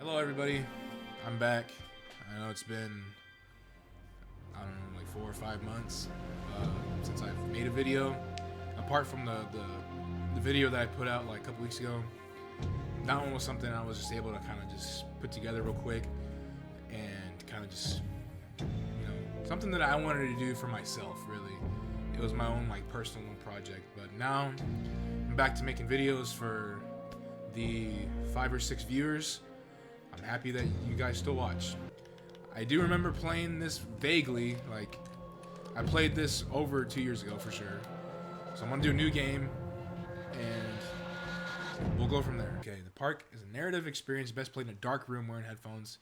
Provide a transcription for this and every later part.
Hello everybody, I'm back. I know it's been, I don't know, like 4 or 5 months since I've made a video. Apart from the video that I put out like a couple weeks ago, that one was something I was just able to kind of just put together real quick and kind of just, something that I wanted to do for myself, really. It was my own like personal project, but now I'm back to making videos for the 5 or 6 viewers. I'm happy that you guys still watch. I do remember playing this vaguely, like I played this over 2 years ago for sure. So I'm gonna do a new game and we'll go from there. Okay, The Park is a narrative experience best played in a dark room wearing headphones.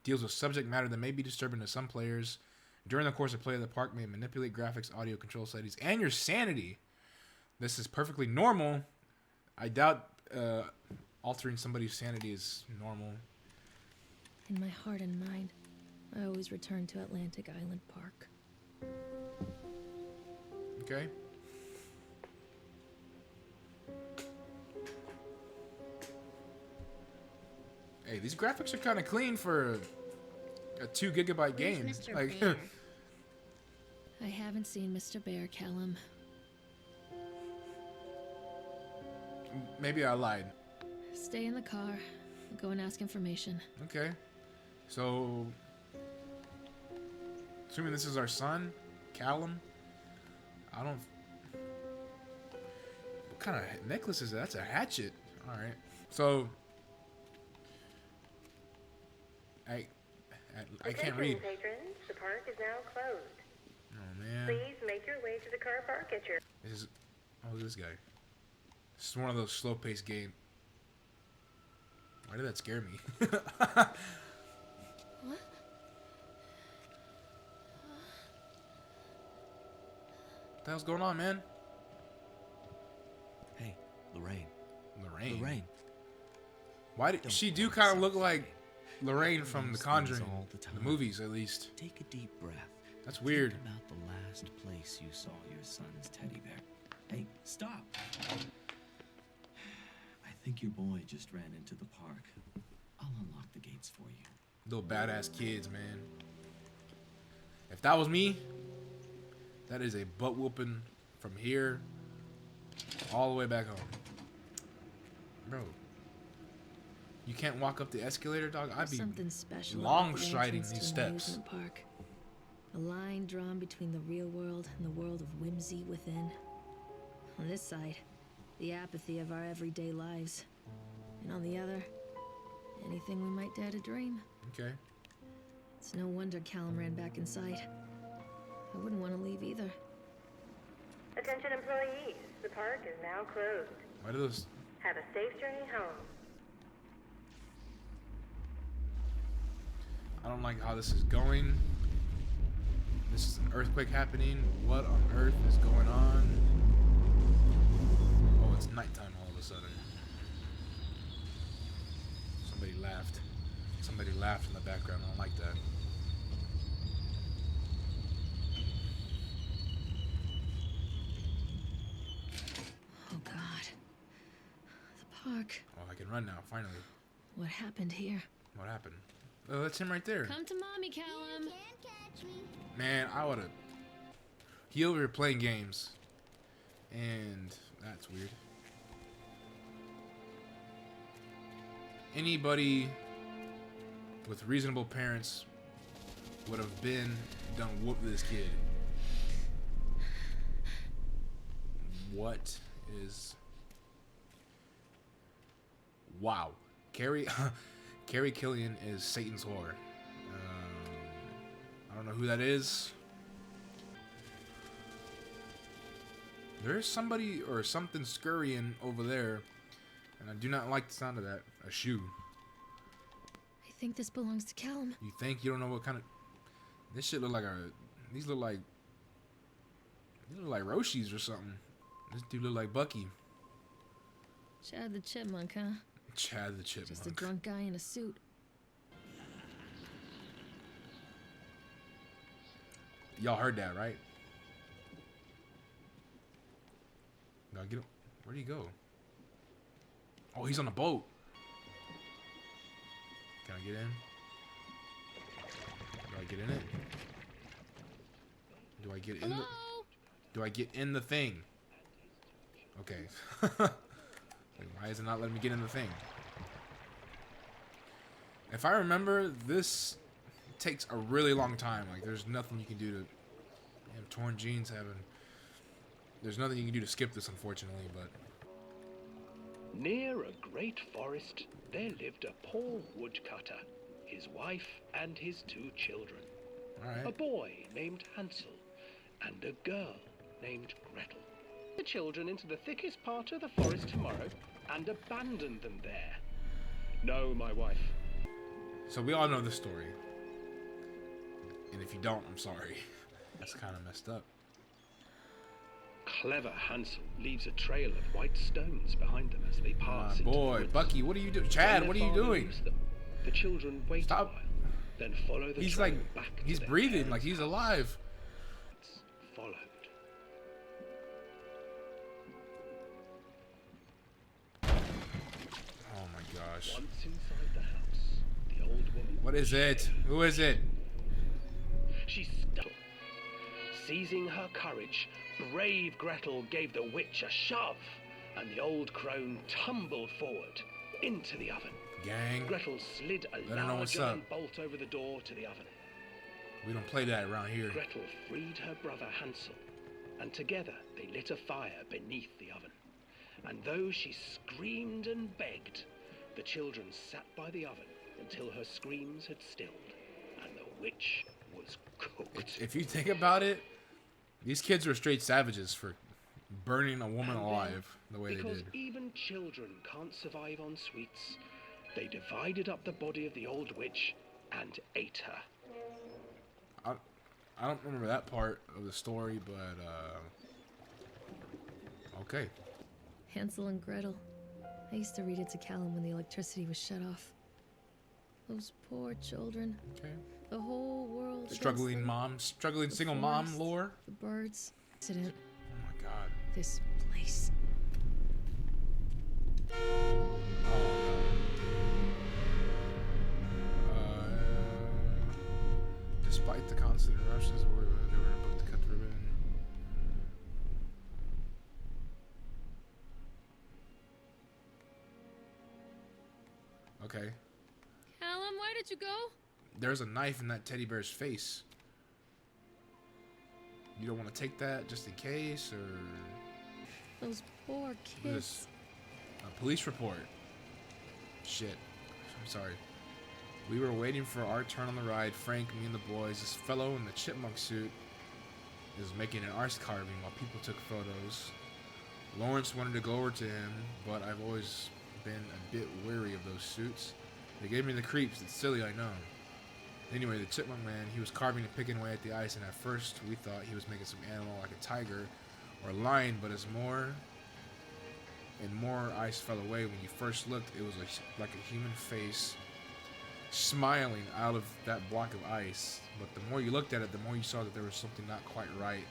Deals with subject matter that may be disturbing to some players. During the course of play, The Park may manipulate graphics, audio, control settings, and your sanity. This is perfectly normal. I doubt altering somebody's sanity is normal. In my heart and mind, I always return to Atlantic Island Park. Okay. Hey, these graphics are kind of clean for a 2 GB game. Mr. Like, Bear? I haven't seen Mr. Bear, Callum. maybe I lied. Stay in the car. Go and ask information. Okay. So, assuming this is our son, Callum. I don't. What kind of necklace is that? That's a hatchet. All right. So, I can't read. Patrons, the park is now closed. Oh man. Please make your way to the car park at your. This is. Oh, this guy. This is one of those slow-paced games. Why did that scare me? What? What the hell's going on, man? Hey, Lorraine. Lorraine. Lorraine. Why did Don't she do worry, kind of son. look like Lorraine from The These Conjuring, things all the time. the movies at least? Take a deep breath. That's weird. Think about the last place you saw your son's teddy bear. Hey, stop. I think your boy just ran into the park. I'll unlock the gates for you. Little badass kids, man. If that was me, that is a butt whooping from here all the way back home. Bro, you can't walk up the escalator, dog? I'd be Something special long about the striding entrance these to an steps. amusement park. A line drawn between the real world and the world of whimsy within. On this side, the apathy of our everyday lives. And on the other, anything we might dare to dream. Okay. It's no wonder Callum ran back inside. I wouldn't want to leave either. Attention employees, the park is now closed. Why do those... Have a safe journey home. I don't like how this is going. This is an earthquake happening. What on earth is going on? Oh, it's nighttime all of a sudden. Somebody laughed. Somebody laughed in the background. I don't like that. Oh God. The park. Oh, I can run now, finally. What happened here? What happened? Oh, that's him right there. Come to mommy, Callum. Man, I would've... He over here playing games. And that's weird. Anybody with reasonable parents would have done whoop this kid. What is... Wow. Carrie Killian is Satan's whore. I don't know who that is. There's somebody or something scurrying over there, and I do not like the sound of that. A shoe. I think this belongs to Callum. You think? You don't know what kind of... This shit look like a... These look like Roshis or something. This dude look like Bucky. Chad the Chipmunk, huh? Chad the Chipmunk. Just a drunk guy in a suit. Y'all heard that, right? Gotta get him. Where'd he go? Oh, he's on a boat. Okay, Can I get in? Do I get in it? Do I get in the... Do I get in the thing? Okay. Like, why is it not letting me get in the thing? If I remember, this takes a really long time. Like, there's nothing you can do to... Damn, torn jeans having... There's nothing you can do to skip this, unfortunately, but... Near a great forest, there lived a poor woodcutter, his wife and his 2 children. Alright. A boy named Hansel and a girl named Gretel. The children into the thickest part of the forest tomorrow and abandoned them there. No, my wife. So we all know this story. And if you don't, I'm sorry. That's kind of messed up. Clever Hansel leaves a trail of white stones behind them as they pass into the Boy, woods. Bucky, what are you doing? Chad, When what are their you father doing? leaves them, the children wait Stop. a while, then follow the He's trail like, back to he's their breathing like parents' he's house. alive. Followed. Oh my gosh. Once inside the house, the old woman... What is it? Who is it? She stuck. Seizing her courage, brave Gretel gave the witch a shove, and the old crone tumbled forward into the oven. Gang. Gretel slid a Let her know what's large up. iron bolt over the door to the oven. We don't play that around here. Gretel freed her brother Hansel, and together they lit a fire beneath the oven. And though she screamed and begged, the children sat by the oven until her screams had stilled, and the witch was cooked. If you think about it, these kids were straight savages for burning a woman And then, alive the way they because did. even children can't survive on sweets, they divided up the body of the old witch and ate her. I don't remember that part of the story, but okay. Hansel and Gretel. I used to read it to Callum when the electricity was shut off. Those poor children. Okay. The whole world. against Struggling them. mom, struggling The single mom forest, lore. The birds. Accident. Oh my god. This place. Oh no. Despite the constant rushes, they were about to cut the ribbon. Okay. Callum, why did you go? There's a knife in that teddy bear's face. You don't want to take that just in case, or Those poor what is kids. this? A police report. Shit. I'm sorry. We were waiting for our turn on the ride. Frank, me and the boys. This fellow in the chipmunk suit is making an arse carving while people took photos. Lawrence wanted to go over to him, but I've always been a bit wary of those suits. They gave me the creeps. It's silly, I know. Anyway, the chipmunk man, he was carving and picking away at the ice, and at first we thought he was making some animal like a tiger or a lion, but as more and more ice fell away, when you first looked, it was like a human face smiling out of that block of ice. But the more you looked at it, the more you saw that there was something not quite right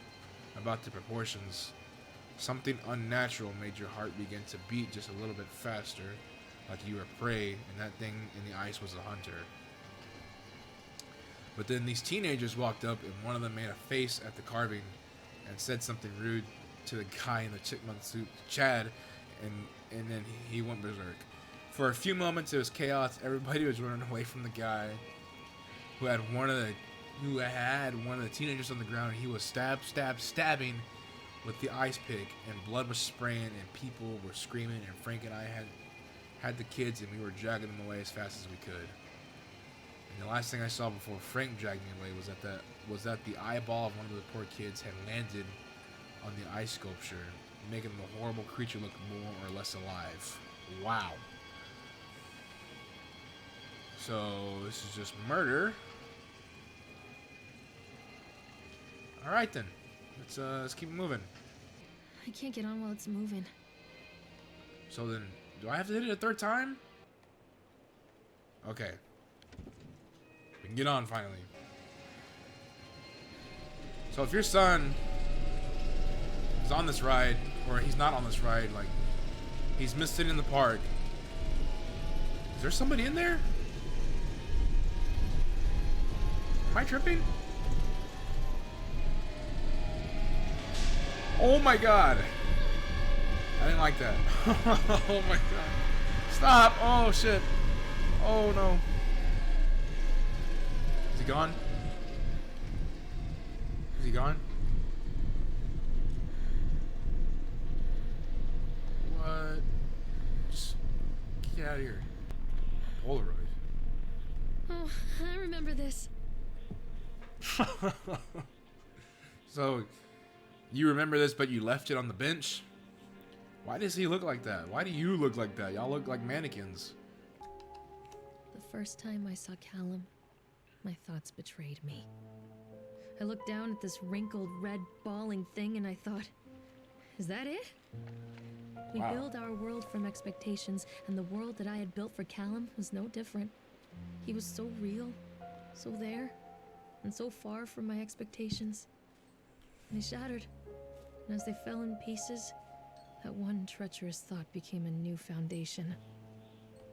about the proportions. Something unnatural made your heart begin to beat just a little bit faster, like you were prey, and that thing in the ice was a hunter. But then these teenagers walked up, and one of them made a face at the carving and said something rude to the guy in the chipmunk suit, Chad, and then he went berserk. For a few moments, it was chaos. Everybody was running away from the guy who had one of the teenagers on the ground, and he was stabbing with the ice pick, and blood was spraying, and people were screaming, and Frank and I had the kids, and we were dragging them away as fast as we could. And the last thing I saw before Frank dragged me away was that the eyeball of one of the poor kids had landed on the ice sculpture, making the horrible creature look more or less alive. Wow. So this is just murder. All right then, let's keep moving. I can't get on while it's moving. So then, do I have to hit it a third time? Okay. We can get on finally. So if your son is on this ride, or he's not on this ride, like he's missed it in the park, is there somebody in there? Am I tripping? Oh my god. I didn't like that. Oh my god. Stop! Oh shit. Oh no. Is he gone? Is he gone? What? Just get out of here. Polaroid. Oh, I remember this. So, you remember this, but you left it on the bench? Why does he look like that? Why do you look like that? Y'all look like mannequins. The first time I saw Callum, my thoughts betrayed me. I looked down at this wrinkled, red, bawling thing and I thought, is that it? We Wow. build our world from expectations, and the world that I had built for Callum was no different. He was so real, so there, and so far from my expectations. They shattered, and as they fell in pieces, that one treacherous thought became a new foundation.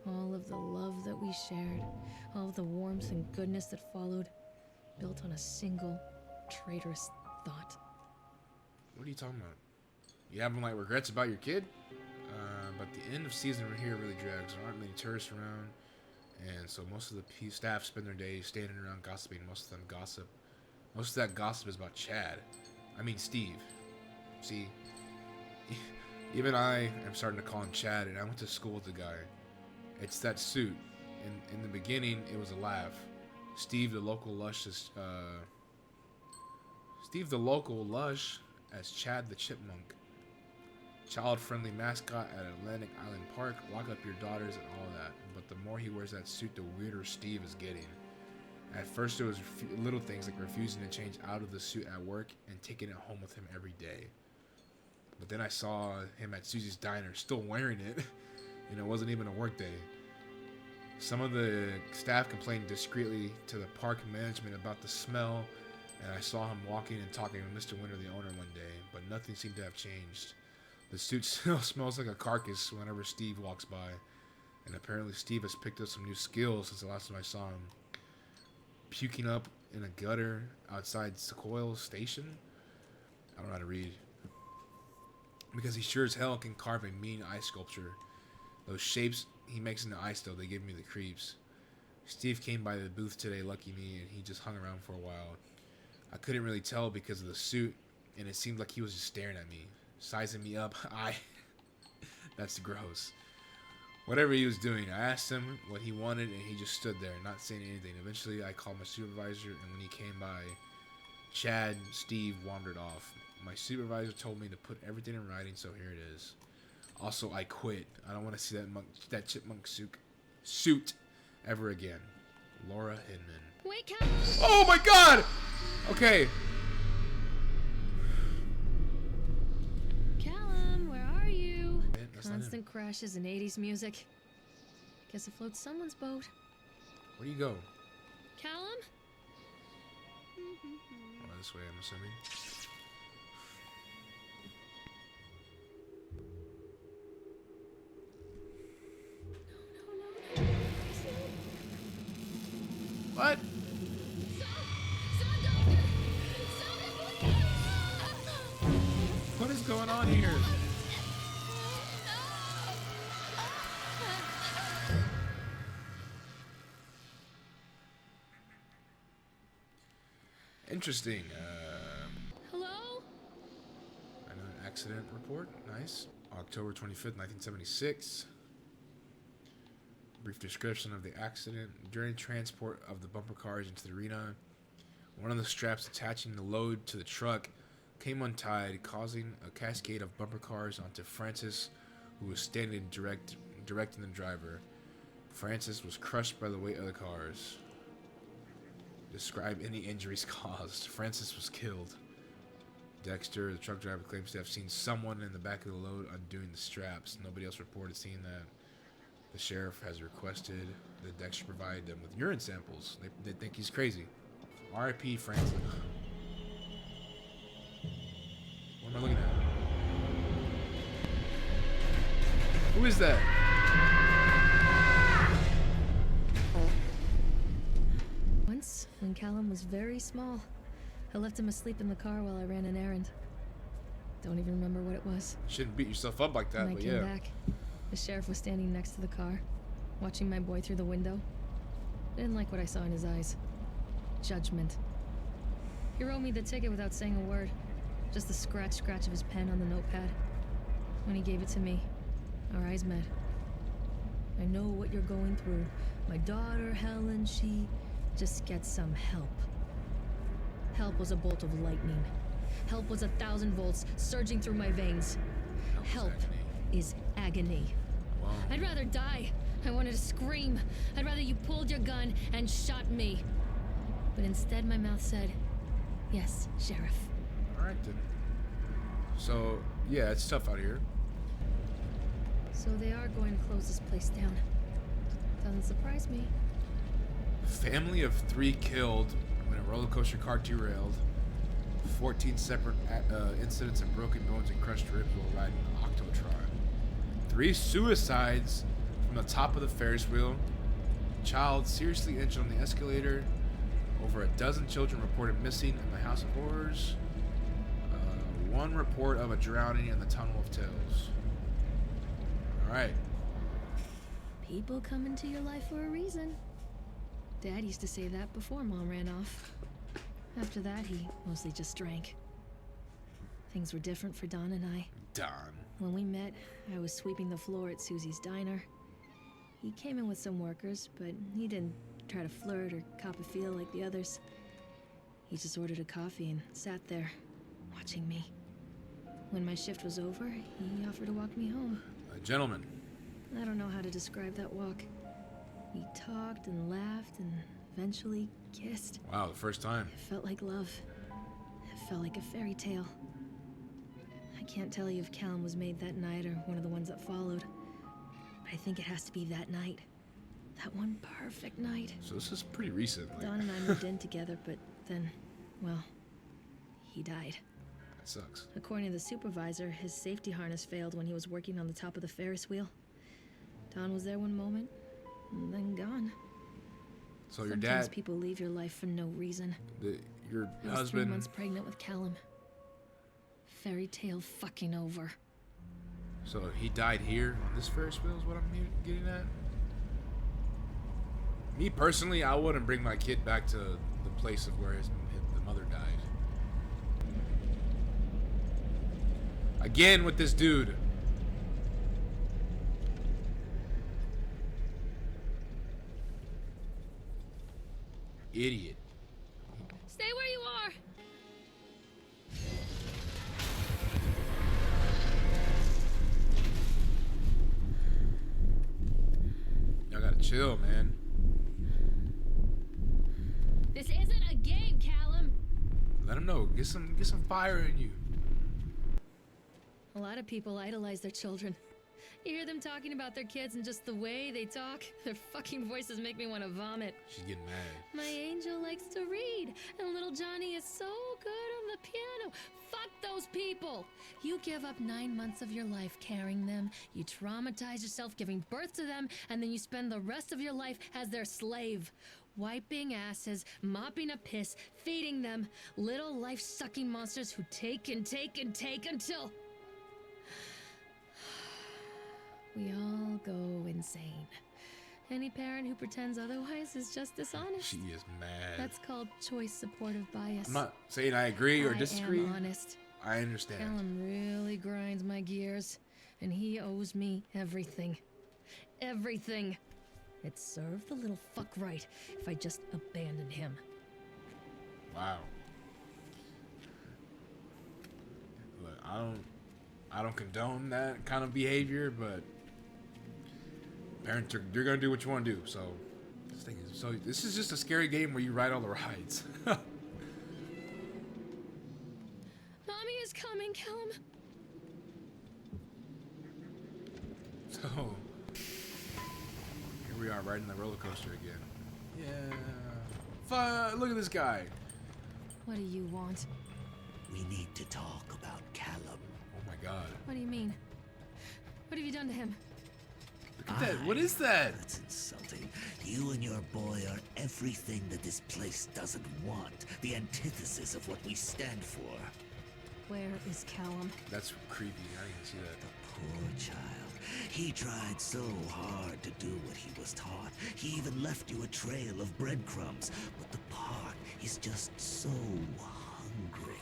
All of the love that we shared, all of the warmth and goodness that followed, built on a single, traitorous thought. What are you talking about? You having like regrets about your kid? But the end of season right here really drags. There aren't many tourists around, and so most of the staff spend their days standing around gossiping. Most of them gossip. Most of that gossip is about Chad. I mean Steve. See, even I am starting to call him Chad, and I went to school with the guy. It's that suit. In the beginning, it was a laugh. Steve, the local lush, as Chad the Chipmunk. Child-friendly mascot at Atlantic Island Park. Lock up your daughters and all that. But the more he wears that suit, the weirder Steve is getting. At first, it was little things like refusing to change out of the suit at work and taking it home with him every day. But then I saw him at Susie's Diner still wearing it, and it wasn't even a work day. Some of the staff complained discreetly to the park management about the smell, and I saw him walking and talking with Mr. Winter, the owner, one day, but nothing seemed to have changed. The suit still smells like a carcass whenever Steve walks by, and apparently Steve has picked up some new skills since the last time I saw him. Puking up in a gutter outside Sequoia Station? I don't know how to read. Because he sure as hell can carve a mean ice sculpture. Those shapes he makes in the ice, though, they give me the creeps. Steve came by the booth today, lucky me, and he just hung around for a while. I couldn't really tell because of the suit, and it seemed like he was just staring at me, sizing me up. That's gross. Whatever he was doing, I asked him what he wanted, and he just stood there, not saying anything. Eventually, I called my supervisor, and when he came by, Steve wandered off. My supervisor told me to put everything in writing, so here it is. Also, I quit. I don't want to see that chipmunk suit ever again. Laura Hinman. Wait, Callum! Oh my god! Okay. Callum, where are you? That's not him. Constant crashes and 80s music. Guess it floats someone's boat. Where do you go? Callum? Oh, this way, I'm assuming. What? What is going on here? Interesting. Hello? An accident report. Nice. October 25th, 1976. Brief description of the accident. During transport of the bumper cars into the arena, one of the straps attaching the load to the truck came untied, causing a cascade of bumper cars onto Francis, who was standing directing the driver. Francis was crushed by the weight of the cars. Describe any injuries caused. Francis was killed. Dexter, the truck driver, claims to have seen someone in the back of the load undoing the straps. Nobody else reported seeing that. The sheriff has requested that Dexter provide them with urine samples. They think he's crazy. R.I.P. Francis. What am I looking at? Who is that? Once when Callum was very small. I left him asleep in the car while I ran an errand. Don't even remember what it was. Shouldn't beat yourself up like that, When I but came yeah. back, the sheriff was standing next to the car, watching my boy through the window. I didn't like what I saw in his eyes. Judgment. He wrote me the ticket without saying a word. Just the scratch of his pen on the notepad. When he gave it to me, our eyes met. I know what you're going through. My daughter, Helen, she just gets some help. Help was a bolt of lightning. Help was 1,000 volts surging through my veins. Help is agony. Wow. I'd rather die. I wanted to scream. I'd rather you pulled your gun and shot me. But instead my mouth said, yes, Sheriff. Alright then. So, yeah, it's tough out here. So they are going to close this place down. Doesn't surprise me. Family of 3 killed when a roller coaster car derailed. 14 separate incidents of broken bones and crushed ribs while riding an Octotron. 3 suicides from the top of the Ferris wheel. Child seriously injured on the escalator. Over a dozen children reported missing in the House of Horrors. 1 report of a drowning in the Tunnel of Tales. Alright. People come into your life for a reason. Dad used to say that before Mom ran off. After that, he mostly just drank. Things were different for Don and I. Don. When we met, I was sweeping the floor at Susie's diner. He came in with some workers, but he didn't try to flirt or cop a feel like the others. He just ordered a coffee and sat there, watching me. When my shift was over, he offered to walk me home. A gentleman. I don't know how to describe that walk. We talked and laughed and eventually kissed. Wow, the first time. It felt like love. It felt like a fairy tale. I can't tell you if Callum was made that night or one of the ones that followed. But I think it has to be that night. That one perfect night. So this is pretty recent. Like, Dawn and I moved in together, but then, well, he died. that sucks. According to the supervisor, his safety harness failed when he was working on the top of the Ferris wheel. Dawn was there one moment, and then gone. So your Sometimes dad, people leave your life for no reason. your I was 3 husband, months pregnant with Callum. Fairy tale fucking over. so he died here on this Ferris wheel is what I'm getting at? Me personally, I wouldn't bring my kid back to the place of where the mother died. Again with this dude. Idiot. Stay where you are! Y'all gotta chill, man. This isn't a game, Callum! Let him know. Get some fire in you. A lot of people idolize their children. You hear them talking about their kids and just the way they talk, their fucking voices make me want to vomit. She's getting mad. My angel likes to read, and little Johnny is so good on the piano. Fuck those people! You give up 9 months of your life carrying them, you traumatize yourself giving birth to them, and then you spend the rest of your life as their slave. Wiping asses, mopping up piss, feeding them, little life-sucking monsters who take and take and take until... we all go insane. Any parent who pretends otherwise is just dishonest. She is mad. That's called choice supportive bias. I'm not saying I agree or disagree. I am honest. I understand. Callum really grinds my gears, and he owes me everything. Everything. It served the little fuck right if I just abandoned him. Wow. Look, I don't condone that kind of behavior, but parents you're gonna do what you want to do. So this is just a scary game where you ride all the rides. Mommy is coming, Callum. So here we are riding the roller coaster again. Yeah. Fun. Look at this guy. What do you want? We need to talk about Callum. Oh my God. What do you mean? What have you done to him? Look at that. What is that? That's insulting. You and your boy are everything that this place doesn't want. The antithesis of what we stand for. Where is Callum? That's creepy. I didn't even see that. Poor child. He tried so hard to do what he was taught. He even left you a trail of breadcrumbs. But the park is just so hungry.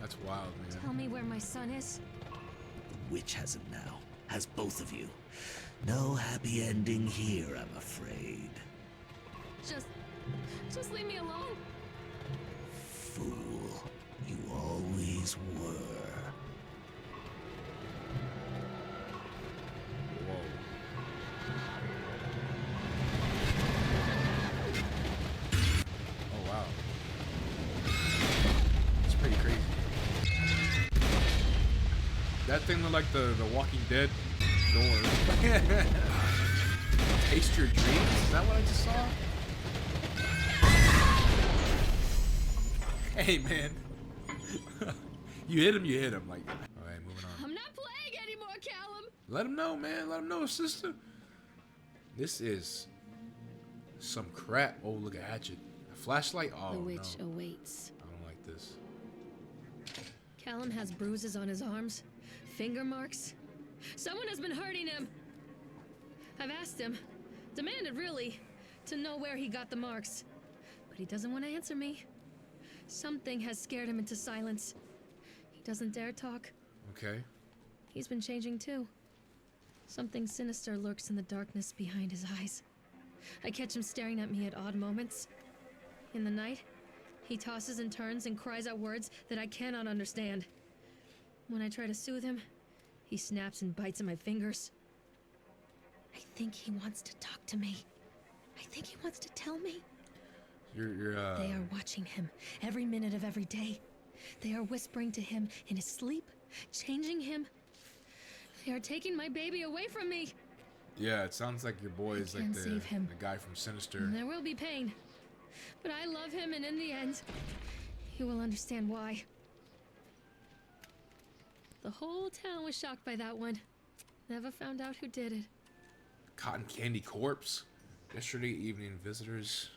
That's wild, man. Tell me where my son is. The witch has him now. Has both of you. No happy ending here, I'm afraid. Just leave me alone. Fool. You always were. Whoa. Oh, wow. It's pretty crazy. That thing looked like the Walking Dead door. Taste your dreams? Is that what I just saw? Hey, man. You hit him. Like, all right, moving on. I'm not playing anymore, Callum. Let him know, man. Let him know, sister. This is some crap. Oh, look, a hatchet. A flashlight? Oh, The witch no. awaits. I don't like this. Callum has bruises on his arms, finger marks. Someone has been hurting him. I've asked him, demanded really, to know where he got the marks. But he doesn't want to answer me. Something has scared him into silence. He doesn't dare talk. Okay. He's been changing too. Something sinister lurks in the darkness behind his eyes. I catch him staring at me at odd moments. In the night, he tosses and turns and cries out words that I cannot understand. When I try to soothe him, he snaps and bites at my fingers. I think he wants to talk to me. I think he wants to tell me. They are watching him every minute of every day. They are whispering to him in his sleep, changing him. They are taking my baby away from me. Yeah, it sounds like your boy is like can't the save him. guy from Sinister. And there will be pain. But I love him, and in the end, he will understand why. The whole town was shocked by that one. Never found out who did it. Cotton candy corpse. Yesterday evening, visitors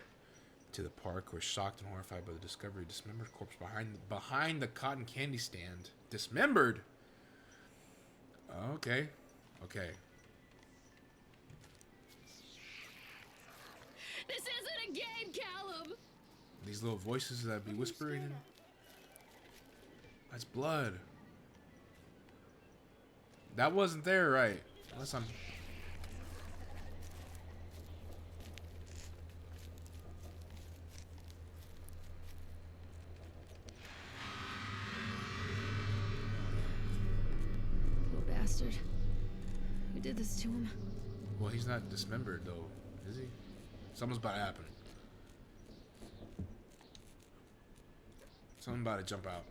to the park were shocked and horrified by the discovery of a dismembered corpse behind the cotton candy stand. Dismembered? Okay. Okay. This isn't a game, Callum! These little voices that be whispering in. That's blood. That wasn't there, right? Unless I'm... Poor bastard. Who did this to him? Well, he's not dismembered, though, is he? Something's about to happen. Something about to jump out.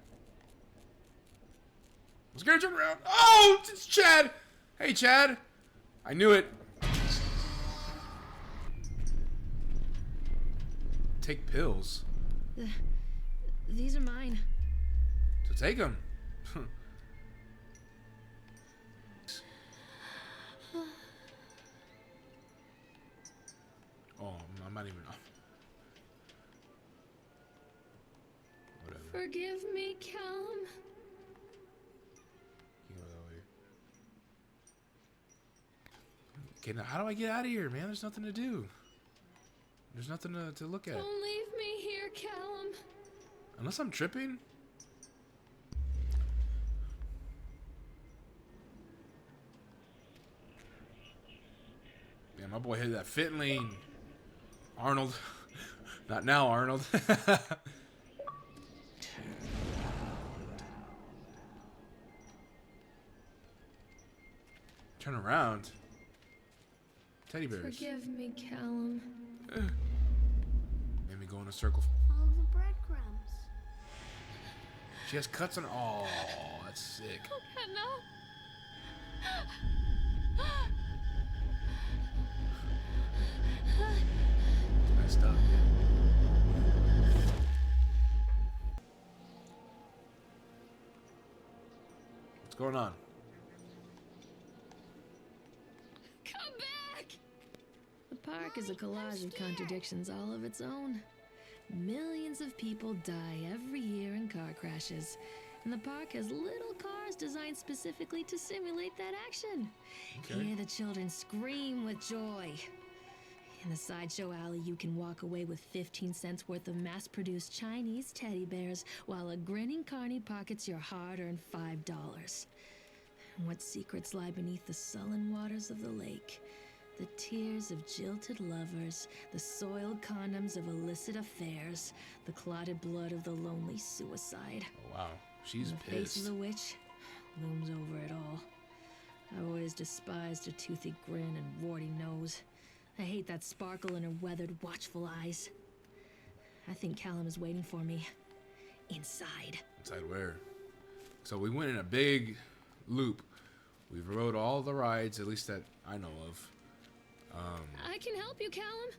I was gonna jump around. Oh, it's Chad. Hey, Chad. I knew it. Take pills. These are mine. So take them. Oh, I'm not even. Whatever. Forgive me, Callum. You go that way. Okay, now how do I get out of here, man? There's nothing to do. There's nothing to look at. Don't leave me here, Callum. Unless I'm tripping. Man, my boy hit that fit lane. Arnold. Not now, Arnold. Turn around. Teddy bears. Forgive me, Callum. Made me go in a circle. Follow the breadcrumbs. She has cuts on. Oh, that's sick. No. Messed up. What's going on? Come back! park is a collage of contradictions all of its own. Millions of people die every year in car crashes, and the park has little cars designed specifically to simulate that action. Okay. Hear the children scream with joy. In the sideshow alley, you can walk away with 15 cents worth of mass-produced Chinese teddy bears, while a grinning carny pockets your hard-earned $5. And what secrets lie beneath the sullen waters of the lake? The tears of jilted lovers, the soiled condoms of illicit affairs, the clotted blood of the lonely suicide. Oh, wow. She's And the face pissed. of the witch looms over it all. I've always despised her toothy grin and warty nose. I hate that sparkle in her weathered, watchful eyes. I think Callum is waiting for me. Inside. Inside where? So we went in a big loop. We rode all the rides, at least that I know of. I can help you, Callum.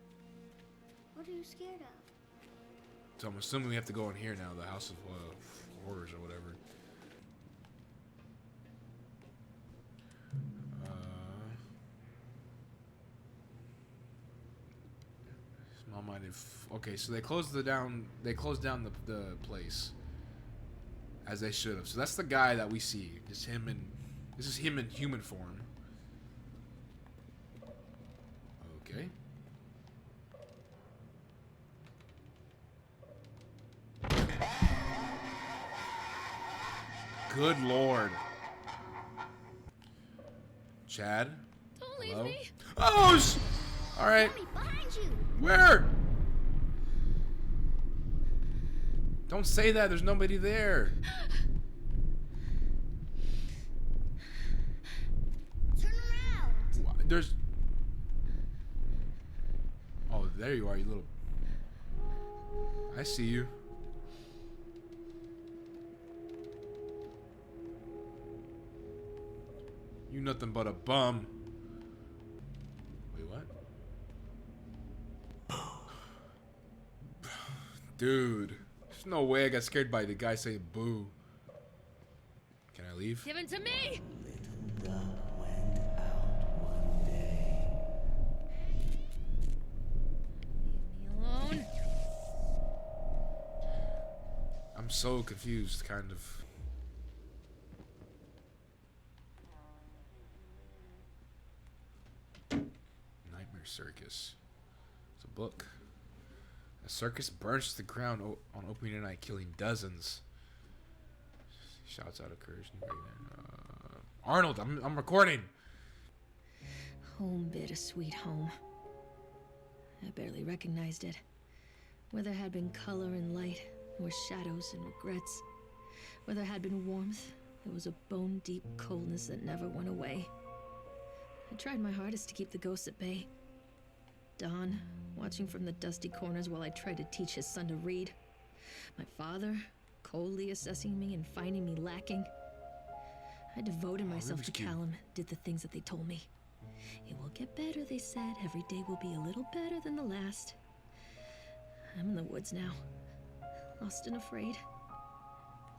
What are you scared of? So I'm assuming we have to go in here now, the House of Horrors or whatever. Small-minded. Okay, so they closed down the place, as they should have. So that's the guy that we see. This is him in human form. Okay. Good lord. Chad? Don't leave Hello? me. Oh! Alright. Mommy, behind you! Where? Don't say that. There's nobody there. Turn around! There's... Oh, there you are, you little... I see you. You nothing but a bum. Wait, what? Dude. There's no way I got scared by the guy saying boo. Can I leave? Give it to me! Little duck went out one day. Leave me alone. I'm so confused, kind of. Nightmare Circus. It's a book. A circus burns to the ground on opening night, killing dozens. Shouts out of courage. Arnold, I'm recording. Home, bittersweet home. I barely recognized it. Where there had been color and light, there were shadows and regrets. Where there had been warmth, there was a bone-deep coldness that never went away. I tried my hardest to keep the ghosts at bay. Don, watching from the dusty corners while I tried to teach his son to read. My father, coldly assessing me and finding me lacking. I devoted myself to cute. Callum, did the things that they told me. It will get better, they said. Every day will be a little better than the last. I'm in the woods now, lost and afraid.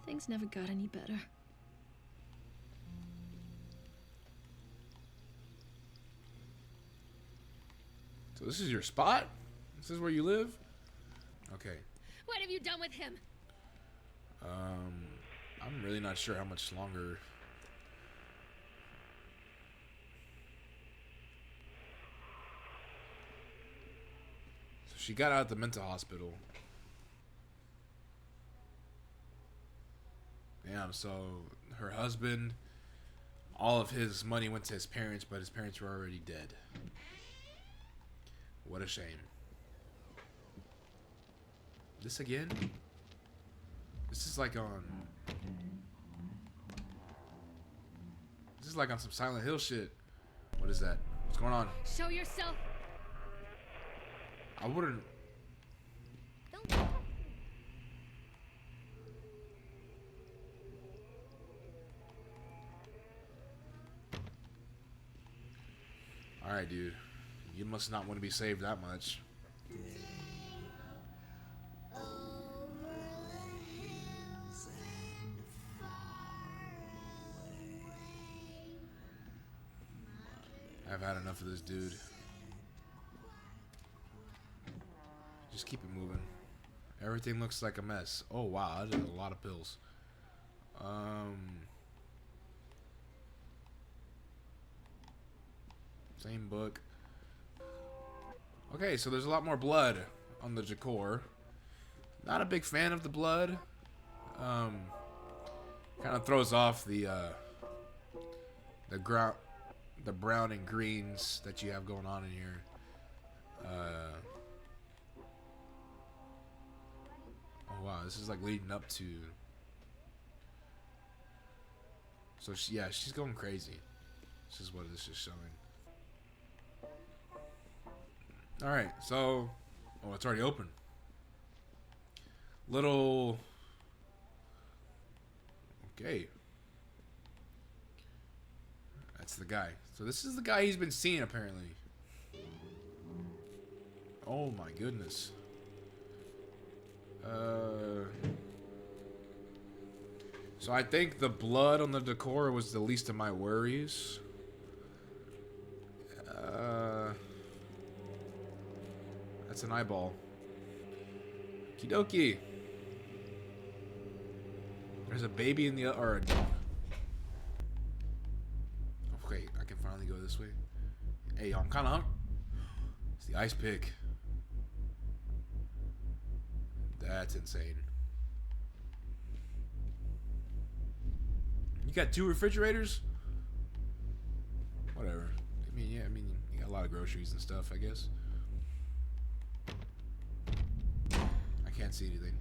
Things never got any better. So this is your spot? This is where you live? Okay. What have you done with him? I'm really not sure how much longer. So she got out of the mental hospital. Damn, so her husband, all of his money went to his parents, but his parents were already dead. What a shame. This again? This is like on... This is like on some Silent Hill shit. What is that? What's going on? Show yourself. I wouldn't... Alright, dude. You must not want to be saved that much. I've had enough of this dude. keep it moving. Everything looks like a mess. Oh wow, that is a lot of pills. Same book. Okay, so there's a lot more blood on the decor. Not a big fan of the blood. Kind of throws off the brown and greens that you have going on in here. Oh wow, this is like leading up to. So she's going crazy. This is what this is showing. All right, so it's already open. Little. Okay. That's the guy. So this is the guy he's been seeing apparently. Oh my goodness. So I think the blood on the decor was the least of my worries. That's an eyeball. Okie dokie. There's a baby in the or a dog. Okay, I can finally go this way. Hey, I'm kind of hungry. It's the ice pick. That's insane. You got 2 refrigerators? Whatever. I mean, yeah, you got a lot of groceries and stuff, I guess. I can't see anything.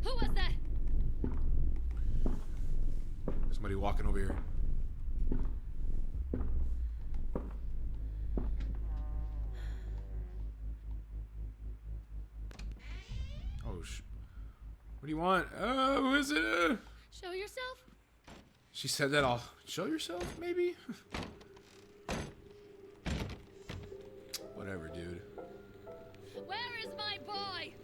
Who was that? Somebody walking over here. Oh, what do you want? Who is it? Show yourself? She said that. I'll show yourself, maybe? Whatever, dude. Where is my boy?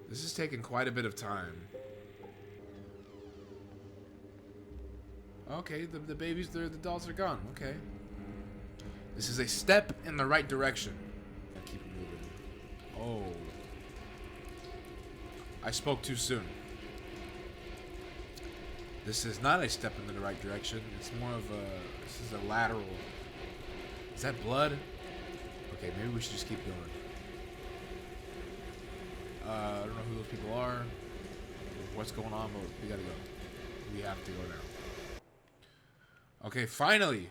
This is taking quite a bit of time. Okay, the babies, the dolls are gone. Okay. This is a step in the right direction. Keep it moving. Oh. I spoke too soon. This is not a step in the right direction. It's more of a... This is a lateral... Is that blood? Okay, maybe we should just keep going. I don't know who those people are. What's going on, but we gotta go. We have to go now. Okay, finally!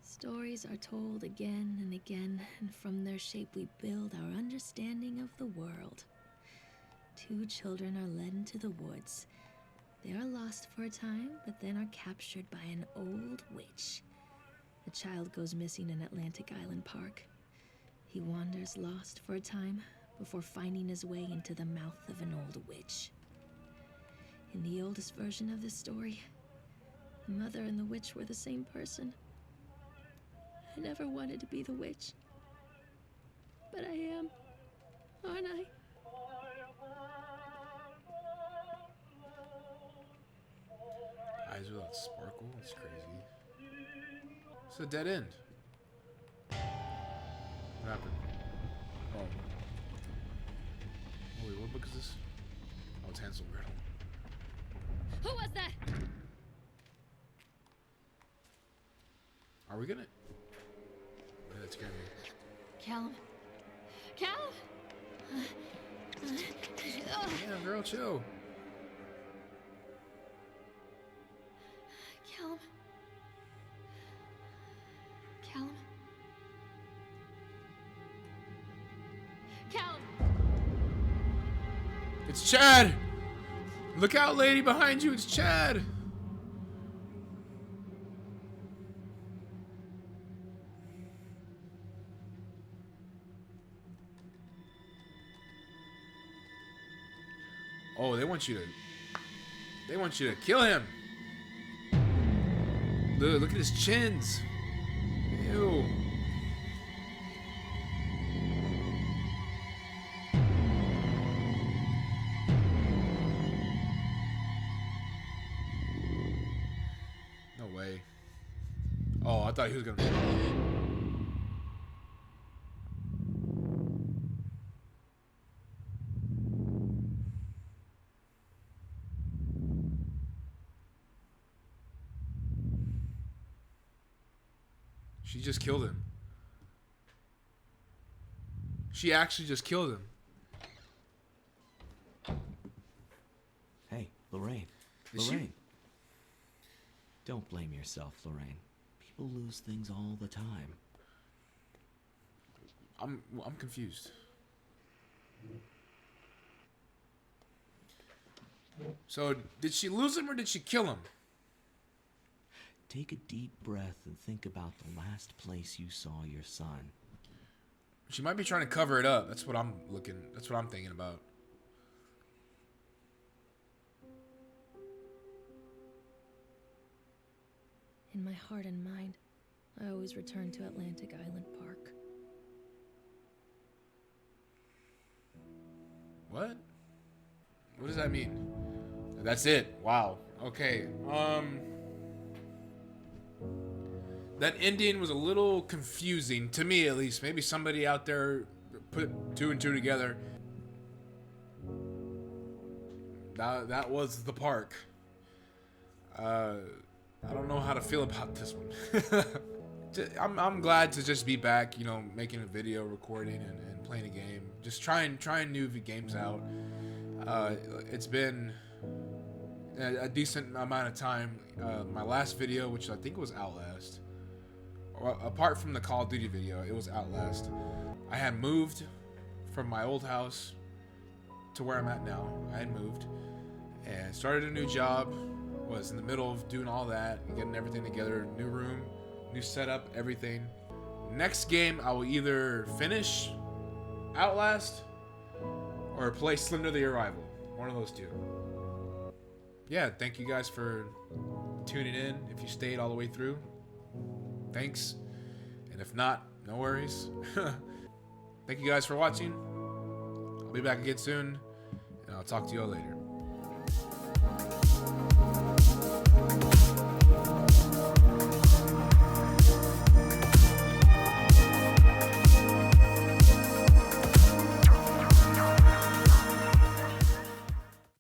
Stories are told again and again, and from their shape we build our understanding of the world. 2 children are led into the woods. They are lost for a time, but then are captured by an old witch. The child goes missing in Atlantic Island Park. He wanders lost for a time before finding his way into the mouth of an old witch. In the oldest version of this story, the mother and the witch were the same person. I never wanted to be the witch, but I am, aren't I? Eyes without sparkle? That's crazy. It's a dead end. What happened? Oh. Oh wait, what book is this? Oh, it's Hansel and Gretel. Who was that? Are we gonna... Yeah, that scared me. Callum. Callum! Damn, girl, chill. Callum. Callum. Callum! It's Chad! Look out, lady, behind you. It's Chad. Oh, they want you to kill him. Look at his chins. Ew. Oh, I thought he was gonna. She just killed him. She actually just killed him. Hey, Lorraine. Is she- Lorraine. Don't blame yourself, Lorraine. People lose things all the time. I'm confused. So, did she lose him or did she kill him? Take a deep breath and think about the last place you saw your son. She might be trying to cover it up. That's what I'm thinking about. In my heart and mind, I always return to Atlantic Island Park. What? What does that mean? That's it. Wow. Okay. That ending was a little confusing to me, at least. Maybe somebody out there put two and two together. That was the park. I don't know how to feel about this one. I'm glad to just be back, you know, making a video, recording, and playing a game. Just trying new games out. It's been a decent amount of time. My last video, which I think was Outlast, apart from the Call of Duty video, it was Outlast. I had moved from my old house to where I'm at now. I had moved and started a new job. Was in the middle of doing all that and getting everything together. New room, new setup, everything. Next game, I will either finish Outlast or play Slender the Arrival. One of those two. Yeah, thank you guys for tuning in. If you stayed all the way through, thanks. And if not, no worries. Thank you guys for watching. I'll be back again soon, and I'll talk to you all later.